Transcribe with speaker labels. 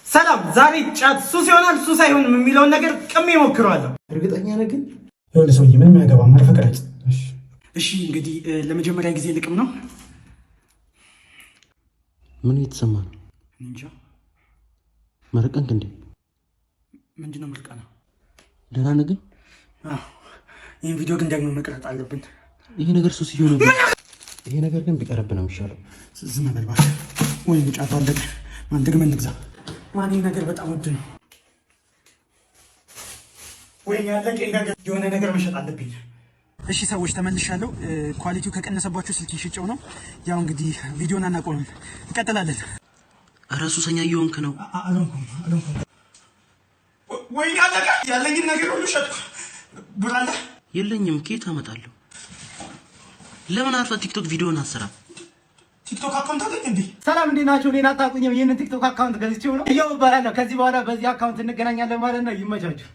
Speaker 1: ሰላም። ዛሬ ጫት ሱስ ይሆናል ሱስ አይሆንም የሚለውን ነገር ቅሜ ሞክረዋለሁ።
Speaker 2: እርግጠኛ ነህ ግን? ይኸውልህ ሰውዬ ምንም አያገባም። አርፈህ ቅረጽ።
Speaker 1: እሺ እንግዲህ ለመጀመሪያ ጊዜ ልቅም ነው።
Speaker 3: ምን እየተሰማ ነው?
Speaker 1: እንጃ።
Speaker 3: መረቀንክ እንዴ?
Speaker 1: ምንድነው ምርቃና?
Speaker 3: ደህና ነህ ግን?
Speaker 1: ይህን ቪዲዮ ግን ደግሞ መቅረጥ አለብን።
Speaker 3: ይሄ ነገር ሱስ እየሆነ ይሄ ነገር ግን ቢቀርብ ነው የሚሻለው።
Speaker 1: ዝም በል እባክህ። ወይ ጫቱ አለቀ። ማን ደግመን እንግዛ። ማን ይህ ነገር በጣም ውድ ነው። ወይ ያለቀ ነገር የሆነ ነገር መሸጥ አለብኝ። እሺ ሰዎች ተመልሻለሁ። ኳሊቲው ከቀነሰባችሁ ስልክ ሽጨው ነው። ያው እንግዲህ ቪዲዮን አናቆምም፣ እንቀጥላለን።
Speaker 3: ኧረ ሱሰኛ እየሆንክ ነው።
Speaker 1: አልሆንኩም። ወይ ያለቀ ያለኝን ነገር ሁሉ ሸጥኩ። ብር አለ?
Speaker 3: የለኝም። ከየት አመጣለሁ? ለምን አርፈህ ቲክቶክ ቪዲዮን አሰራ?
Speaker 1: ቲክቶክ አካውንት አለኝ እንዴ?
Speaker 2: ሰላም እንዴት ናችሁ? እኔን አታውቁኝም? ይህንን ቲክቶክ አካውንት ገዝቼው ነው እየው እባላለሁ። ከዚህ በኋላ በዚህ አካውንት እንገናኛለን ማለት ነው። ይመቻችሁ።